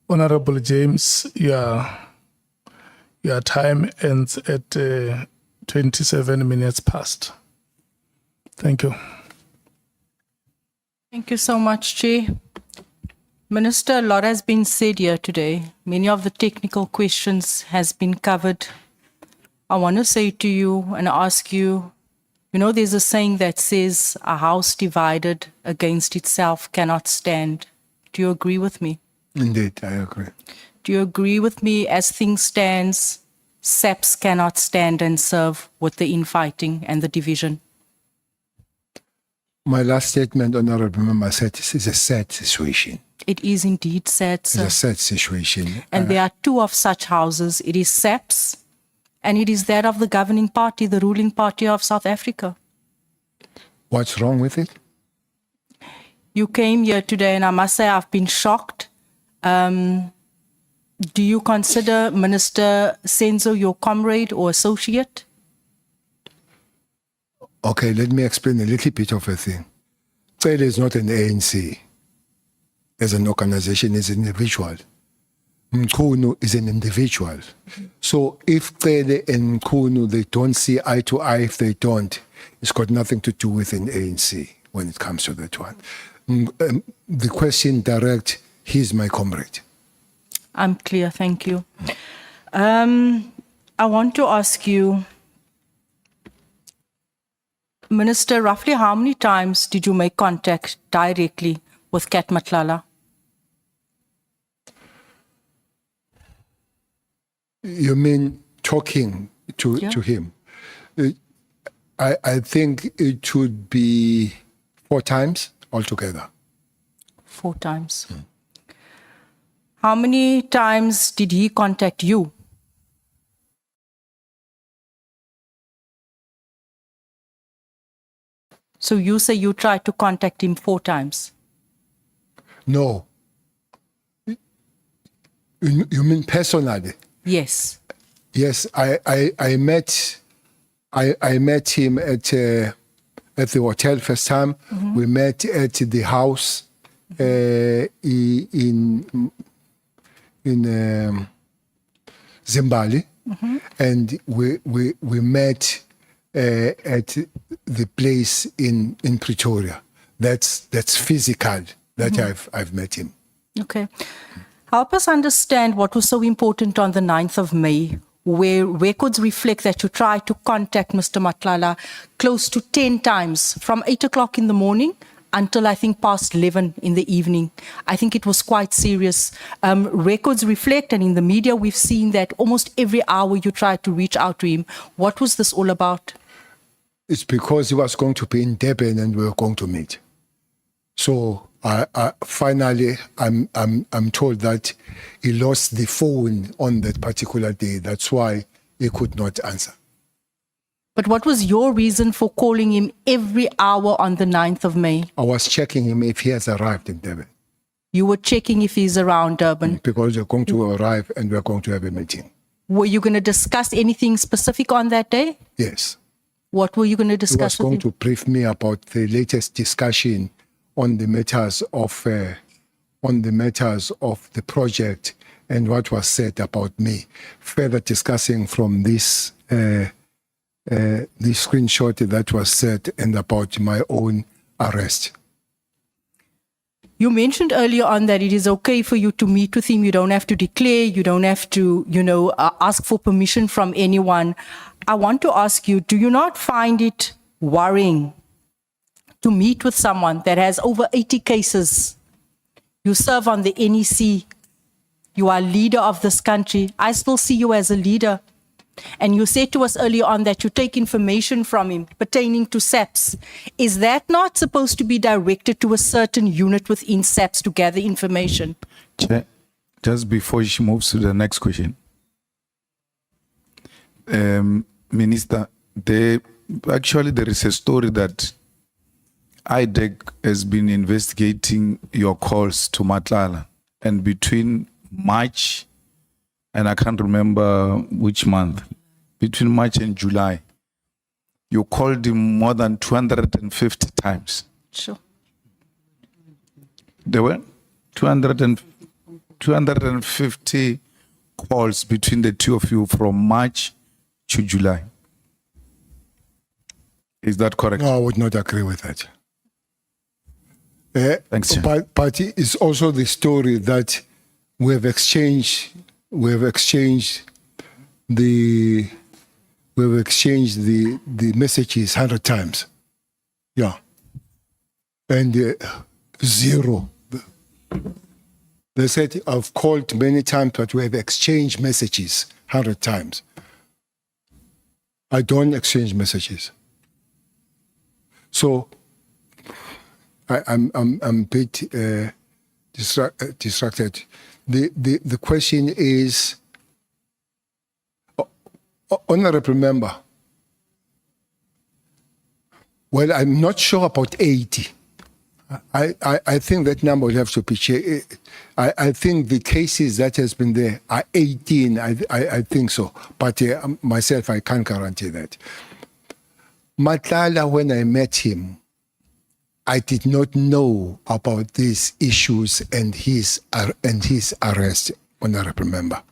Honorable James, your time ends at 27 minutes past. Thank you. Thank you so much, Chair. Minister, a lot has been said here today. Many of the technical questions has been covered. I want to say to you and ask you, you know, there's a saying that says, a house divided against itself cannot stand. Do you agree with me? Indeed, I agree. Do you agree with me, as things stands, SAPS cannot stand and serve with the infighting and the division? My last statement, Honorable Member, said this is a sad situation. It is indeed sad, sir. It's a sad situation. And there are two of such houses. It is SAPS and it is that of the governing party, the ruling party of South Africa. What's wrong with it? You came here today and I must say I've been shocked. Do you consider Minister Senzo your comrade or associate? Okay, let me explain a little bit of a thing. Cele is not an ANC. As an organization, is an individual. Mkhunu is an individual. So if Cele and Mkhunu, they don't see eye to eye, if they don't, it's got nothing to do with an ANC when it comes to that one. The question direct, he's my comrade. I'm clear, thank you. I want to ask you, Minister, roughly how many times did you make contact directly with Kat Matlala? You mean talking to him? I think it would be 4 times altogether. 4 times. How many times did he contact you? So you say you tried to contact him 4 times? No. You mean personally? Yes. Yes, I met him at the hotel first time. Mm-hmm. We met at the house in Zimbabwe, mm-hmm. And we met at the place in Pretoria. That's physical. That mm-hmm. I've met him. Okay. Help us understand what was so important on the 9th of May, where records reflect that you tried to contact Mr. Matlala close to 10 times from 8 o'clock in the morning until I think past 11 in the evening. I think it was quite serious. Records reflect, and in the media we've seen that almost every hour you tried to reach out to him. What was this all about? It's because he was going to be in Durban and we were going to meet. So finally, I'm told that he lost the phone on that particular day. That's why he could not answer. But what was your reason for calling him every hour on the 9th of May? I was checking him if he has arrived in Durban. You were checking if he's around Durban? Because we're going to arrive and we're going to have a meeting. Were you going to discuss anything specific on that day? Yes. What were you going to discuss? He was going to brief me about the latest discussion on the matters of the project and what was said about me. Further discussing from this the screenshot that was said and about my own arrest. You mentioned earlier on that it is okay for you to meet with him. You don't have to declare. You don't have to, ask for permission from anyone. I want to ask you, do you not find it worrying to meet with someone that has over 80 cases? You serve on the NEC. You are leader of this country. I still see you as a leader. And you said to us earlier on that you take information from him pertaining to SAPS. Is that not supposed to be directed to a certain unit within SAPS to gather information? Chair, just before she moves to the next question. Minister, there is a story that IDEC has been investigating your calls to Matlala, and between March and I can't remember which month, between March and July, you called him more than 250 times. Sure. There were 250 250 calls between the two of you from March to July. Is that correct? No, I would not agree with that. Thanks, Chair. But it's also the story that we have exchanged the messages 100 times. Yeah. And zero. They said I've called many times, but we have exchanged messages 100 times. I don't exchange messages. So I'm a bit distracted. The question is, honorable member, well, I'm not sure about 80. I think that number will have to be checked. I think the cases that has been there are 18. I think so. But myself, I can't guarantee that. Matlala, when I met him, I did not know about these issues and his arrest, honorable member.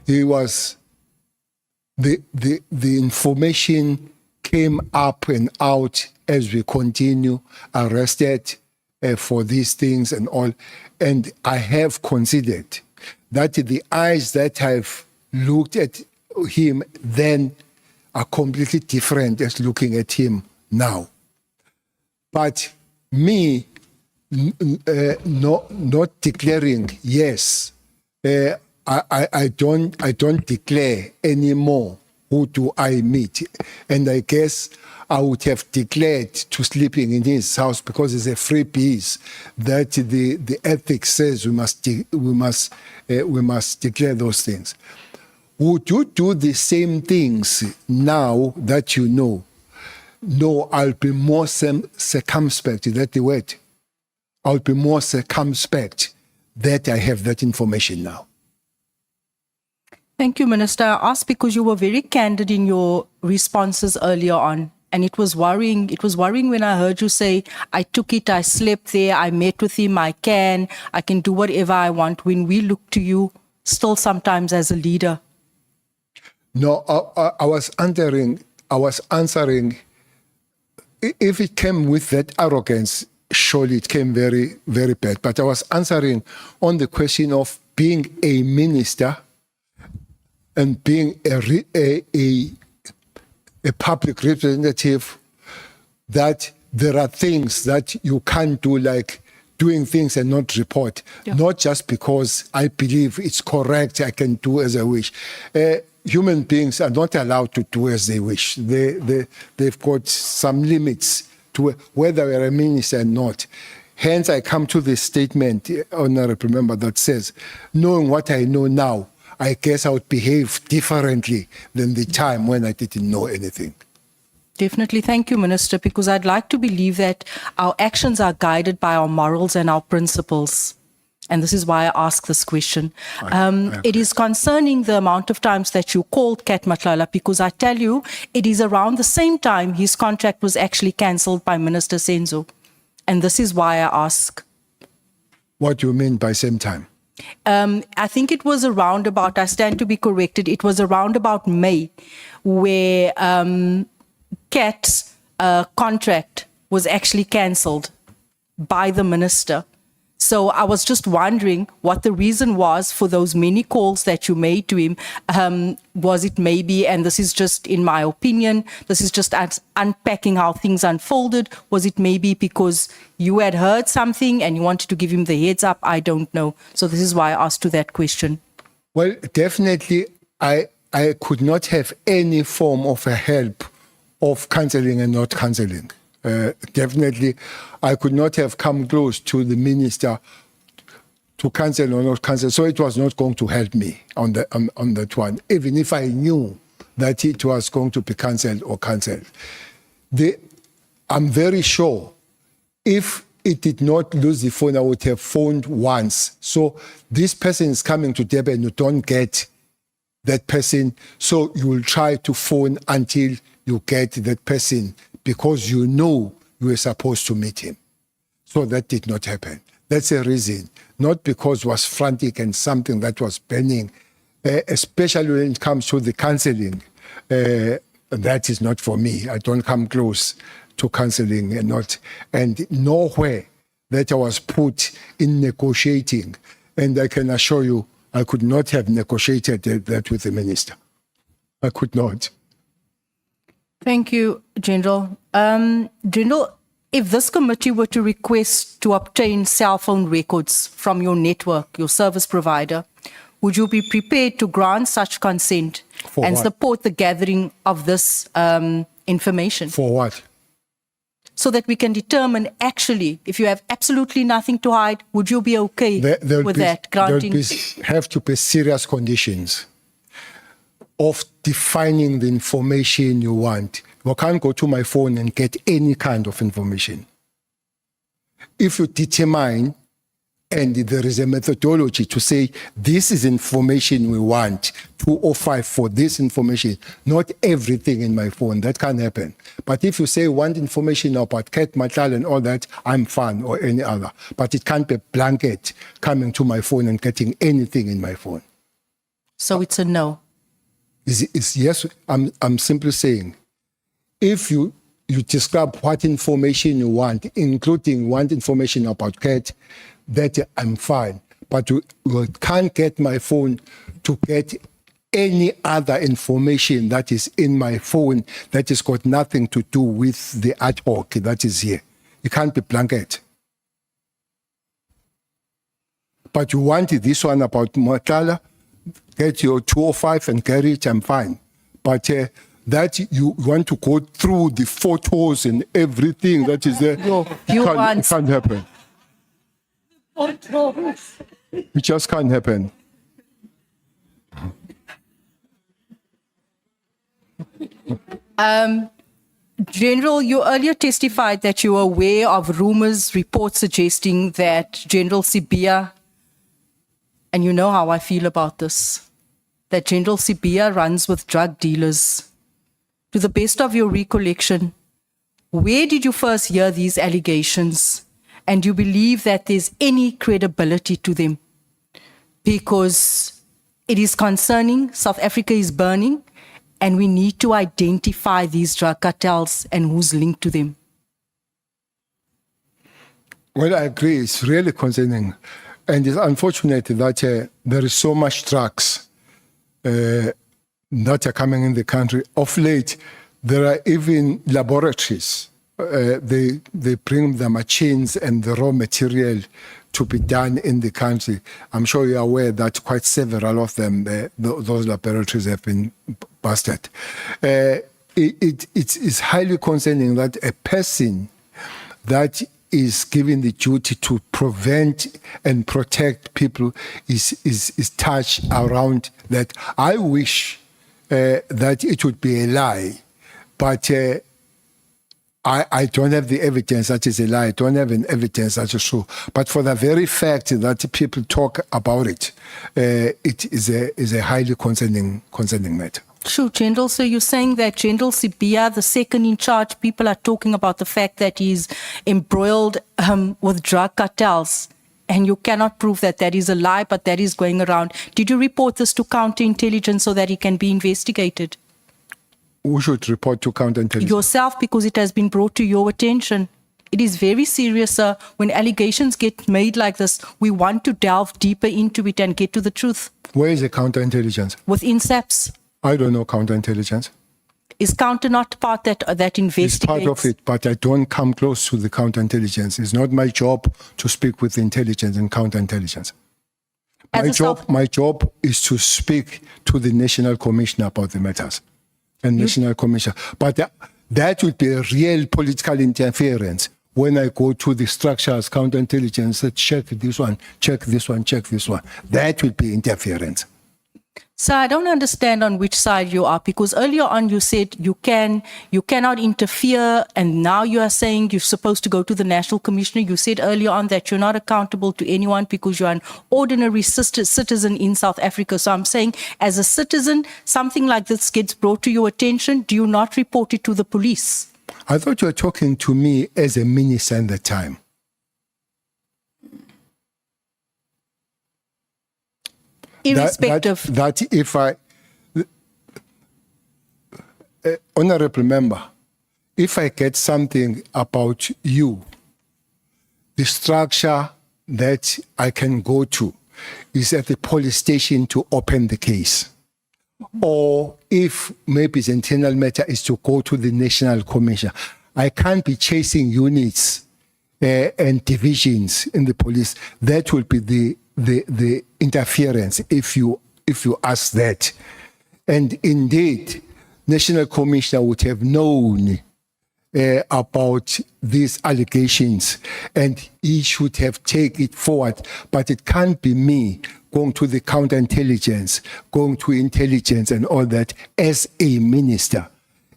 He was, the information came up and out as we continue, arrested for these things and all. And I have considered that the eyes that I've looked at him then are completely different as looking at him now. But me not declaring yes, I don't declare anymore who do I meet, and I guess I would have declared to sleeping in his house because it's a free piece that the ethics says we must declare those things. Would you do the same things now that you know? No, I'll be more circumspect. Is that the word? I'll be more circumspect that I have that information now. Thank you, Minister. I asked because you were very candid in your responses earlier on, and it was worrying. It was worrying when I heard you say, I took it, I slept there, I met with him, I can do whatever I want, when we look to you still sometimes as a leader. No, I was answering, if it came with that arrogance, surely it came very, very bad. But I was answering on the question of being a minister and being a public representative, that there are things that you can't do, like doing things and not report. Yeah. Not just because I believe it's correct, I can do as I wish. Human beings are not allowed to do as they wish. They've got some limits to whether you're a minister or not. Hence, I come to this statement, honorable member, that says, knowing what I know now, I guess I would behave differently than the time when I didn't know anything. Definitely. Thank you, Minister, because I'd like to believe that our actions are guided by our morals and our principles. And this is why I ask this question. It is concerning the amount of times that you called Kat Matlala, because I tell you, it is around the same time his contract was actually cancelled by Minister Senzo. And this is why I ask. What do you mean by same time? I think it was around about, I stand to be corrected, it was around about May, where Kat's contract was actually cancelled by the minister. So I was just wondering what the reason was for those many calls that you made to him. Was it maybe, and this is just in my opinion, this is just unpacking how things unfolded, was it maybe because you had heard something and you wanted to give him the heads up? I don't know. So this is why I asked you that question. Well, definitely I could not have any form of a help of cancelling and not cancelling. Definitely, I could not have come close to the minister to cancel or not cancel. So it was not going to help me on that one, even if I knew that it was going to be cancelled or cancelled. I'm very sure if it did not lose the phone, I would have phoned once. So this person is coming to Durban, you don't get that person. So you will try to phone until you get that person, because you know you were supposed to meet him. So that did not happen. That's a reason, not because it was frantic and something that was burning, especially when it comes to the counseling. That is not for me. I don't come close to counseling and nowhere that I was put in negotiating. And I can assure you, I could not have negotiated that with the minister. I could not. Thank you, General. General, if this committee were to request to obtain cell phone records from your network, your service provider, would you be prepared to grant such consent For and what? support the gathering of this information? For what? So that we can determine actually, if you have absolutely nothing to hide, would you be okay with that granting? Have to be serious conditions of defining the information you want. You can't go to my phone and get any kind of information. If you determine, and there is a methodology to say, this is information we want, 205 for this information, not everything in my phone, that can't happen. But if you say want information about Cat Matlal and all that, I'm fine, or any other. But it can't be blanket coming to my phone and getting anything in my phone. So it's a no. Is yes, I'm simply saying, if you describe what information you want, including want information about Cat, that I'm fine. But you can't get my phone to get any other information that is in my phone that has got nothing to do with the ad hoc that is here. It can't be blanket. But you want this one about Matlala, get your 205 and carry it, I'm fine. But that you want to go through the photos and everything that is there, it can't happen. It just can't happen. General, you earlier testified that you were aware of rumors, reports suggesting that General Sibia, and you know how I feel about this, that General Sibia runs with drug dealers. To the best of your recollection, where did you first hear these allegations? And do you believe that there's any credibility to them? Because it is concerning, South Africa is burning, and we need to identify these drug cartels and who's linked to them. Well, I agree. It's really concerning. And it's unfortunate that there is so much drugs that are coming in the country. Of late, there are even laboratories. They bring the machines and the raw material to be done in the country. I'm sure you're aware that quite several of them, those laboratories have been busted. It's highly concerning that a person that is given the duty to prevent and protect people is touched around that. I wish that it would be a lie, but I don't have the evidence that is a lie. I don't have an evidence that is true. But for the very fact that people talk about it, it is a highly concerning matter. Sure, General. So you're saying that General Sibia, the second in charge, people are talking about the fact that he's embroiled with drug cartels, and you cannot prove that that is a lie, but that is going around. Did you report this to counterintelligence so that he can be investigated? Who should report to counterintelligence? Yourself, because it has been brought to your attention. It is very serious, sir. When allegations get made like this, we want to delve deeper into it and get to the truth. Where is the counterintelligence? Within SAPS. I don't know counterintelligence. Is counter not part that investigates? It's part of it, but I don't come close to the counterintelligence. It's not my job to speak with intelligence and counterintelligence. My job is to speak to the National Commissioner about the matters. And National Commissioner. But that would be a real political interference when I go to the structures, counterintelligence, check this one, check this one, check this one. That would be interference. Sir, I don't understand on which side you are, because earlier on you said you cannot interfere, and now you are saying you're supposed to go to the National Commissioner. You said earlier on that you're not accountable to anyone because you're an ordinary citizen in South Africa. So I'm saying, as a citizen, something like this gets brought to your attention, do you not report it to the police? I thought you were talking to me as a minister at the time. Irrespective. That if I, honorable member, if I get something about you, the structure that I can go to is at the police station to open the case. Or if maybe the internal matter is to go to the National Commission. I can't be chasing units and divisions in the police. That will be the interference if you ask that. And indeed, National Commissioner would have known about these allegations, and he should have taken it forward. But it can't be me going to the counterintelligence, going to intelligence and all that as a minister.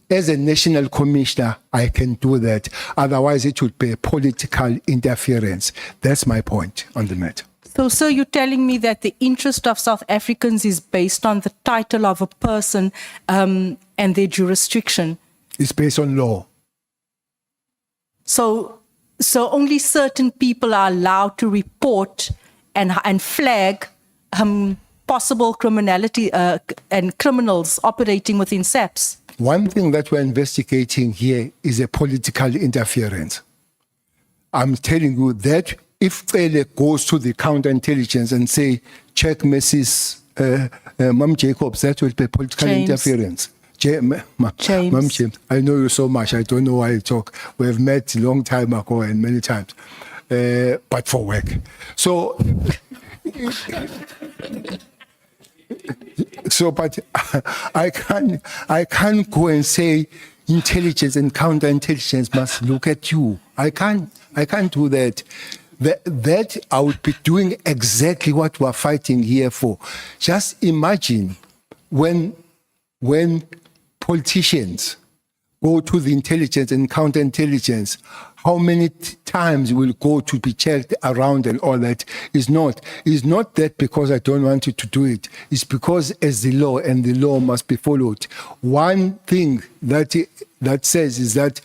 As a national commissioner, I can do that. Otherwise, it would be a political interference. That's my point on the matter. So, sir, you're telling me that the interest of South Africans is based on the title of a person and their jurisdiction. It's based on law. So only certain people are allowed to report and flag possible criminality and criminals operating within SAPS. One thing that we're investigating here is a political interference. I'm telling you that if Cele goes to the counterintelligence and say, check Mrs. Mom Jacobs, that will be political interference. James. Mom James, I know you so much. I don't know why you talk. We have met a long time ago and many times, but for work. So, but I can't go and say intelligence and counterintelligence must look at you. I can't do that. That I would be doing exactly what we're fighting here for. Just imagine when politicians go to the intelligence and counterintelligence, how many times will go to be checked around and all that. It's not that because I don't want you to do it. It's because as the law, and the law must be followed. One thing that says is that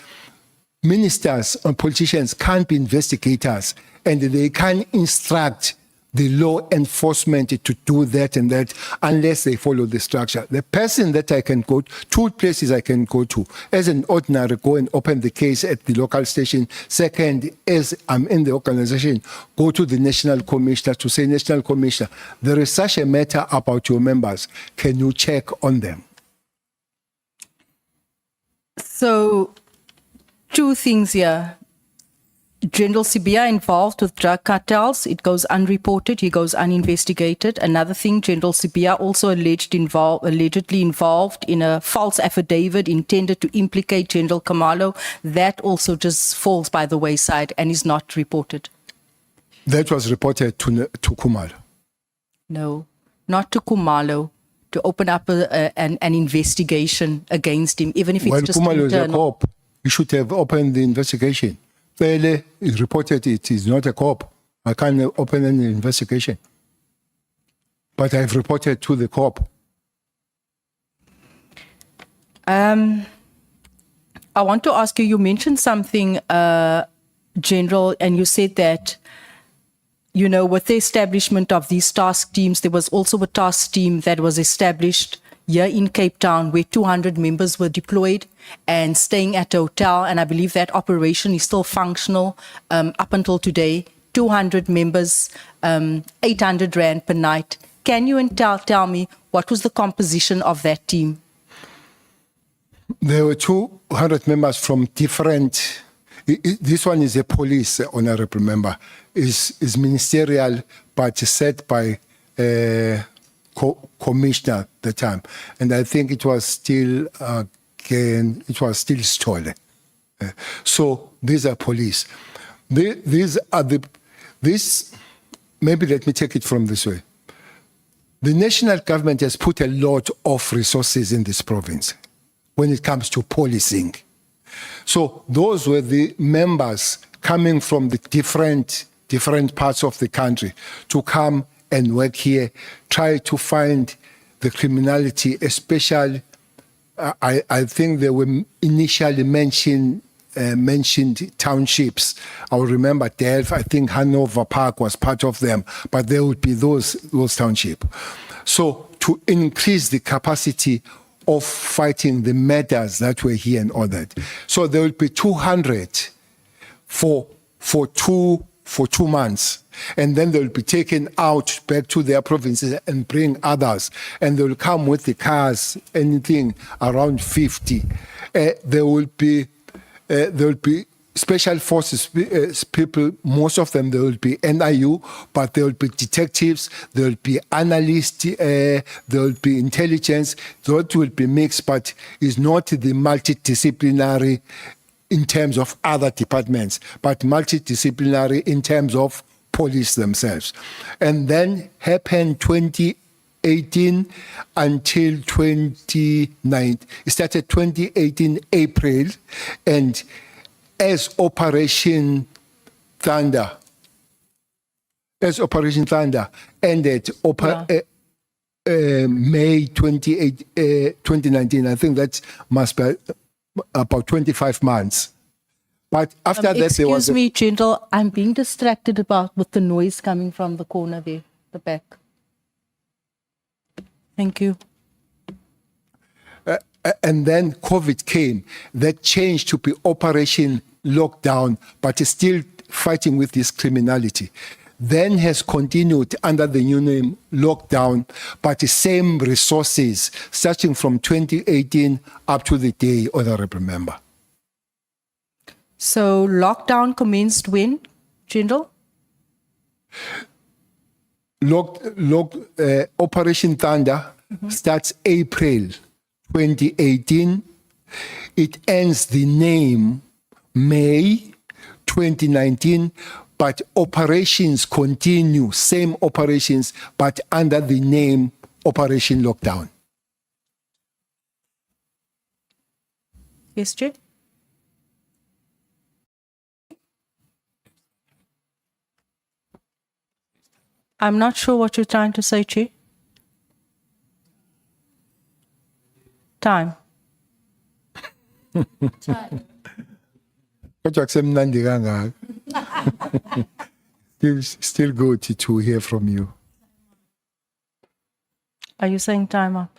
ministers and politicians can't be investigators, and they can't instruct the law enforcement to do that and that unless they follow the structure. The person that I can go to, two places I can go to, as an ordinary, go and open the case at the local station. Second, as I'm in the organization, go to the National Commissioner to say, National Commissioner, there is such a matter about your members. Can you check on them? So, two things here. General Sibia involved with drug cartels, it goes unreported, he goes uninvestigated. Another thing, General Sibia also allegedly involved in a false affidavit intended to implicate General Khumalo. That also just falls by the wayside and is not reported. That was reported to Khumalo? No, not to Khumalo, to open up an investigation against him, even if it's just Khumalo internal. is a cop. He should have opened the investigation. Cele reported it is not a cop. I can't open any investigation. But I've reported to the cop. I want to ask you, you mentioned something, General, and you said that, you know, with the establishment of these task teams, there was also a task team that was established here in Cape Town where 200 members were deployed and staying at a hotel. And I believe that operation is still functional up until today. 200 members, 800 Rand per night. Can you tell me what was the composition of that team? There were 200 members from different... This one is a police, honorable member. Is ministerial, but set by... commissioner at the time, and I think it was still stolen. So these are police. Maybe let me take it from this way. The national government has put a lot of resources in this province when it comes to policing. So those were the members coming from the different parts of the country to come and work here, try to find the criminality, especially, I think they were initially mentioned mentioned townships. I will remember Delft, I think Hanover Park was part of them, but there would be those townships. So to increase the capacity of fighting the murders that were here and all that. So there will be 200 for 2 months. And then they'll be taken out back to their provinces and bring others. And they'll come with the cars, anything around 50. There will be special forces people, most of them, there will be NIU, but there will be detectives, there will be analysts, there will be intelligence. That will be mixed, but it's not the multidisciplinary in terms of other departments, but multidisciplinary in terms of police themselves. And then happened 2018 until 2019. It started 2018 April, and as Operation Thunder ended May 2019, I think that must be about 25 months. But after that, there was... Excuse me, General, I'm being distracted with the noise coming from the corner there, the back. Thank you. And then COVID came. That changed to be Operation Lockdown, but is still fighting with this criminality. Then has continued under the new name Lockdown, but the same resources, starting from 2018 up to the day, Honorable Member. So lockdown commenced when, General? Operation Thunder starts April 2018. It ends the name May 2019, but operations continue, same operations, but under the name Operation Lockdown. Yes, Jay? I'm not sure what you're trying to say, Jay. Time. Still good to hear from you. Are you saying time up?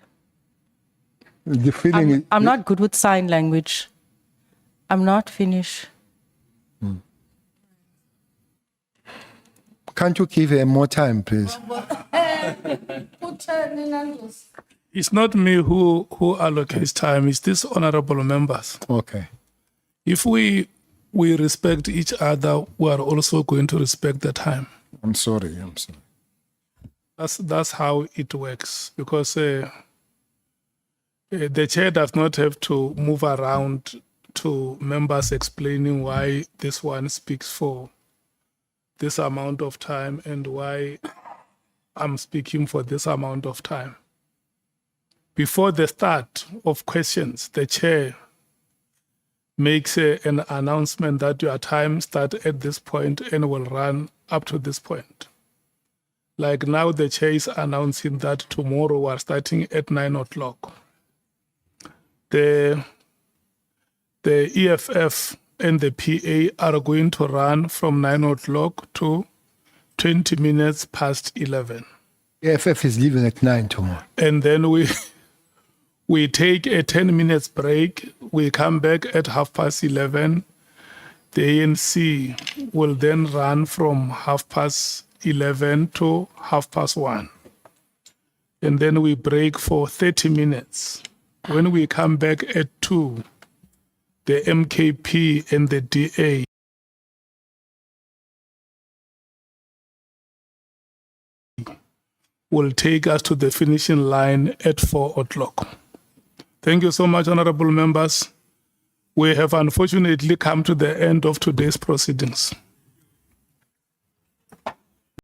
The feeling I'm not good with sign language. I'm not finished. Can't you give her more time, please? It's not me who allocates time, it's these honorable members. Okay. If we respect each other, we are also going to respect the time. I'm sorry. That's how it works, because the chair does not have to move around to members explaining why this one speaks for this amount of time and why I'm speaking for this amount of time. Before the start of questions, the chair makes an announcement that your time starts at this point and will run up to this point. Like now, the chair is announcing that tomorrow we're starting at 9 o'clock. The EFF and the PA are going to run from 9 o'clock to 20 minutes past 11. EFF is leaving at 9 tomorrow. And then we take a 10 minutes break. We come back at 11:30. The ANC will then run from 11:30 to 1:30. And then we break for 30 minutes. When we come back at 2, the MKP and the DA will take us to the finishing line at 4 o'clock. Thank you so much, honorable members. We have unfortunately come to the end of today's proceedings.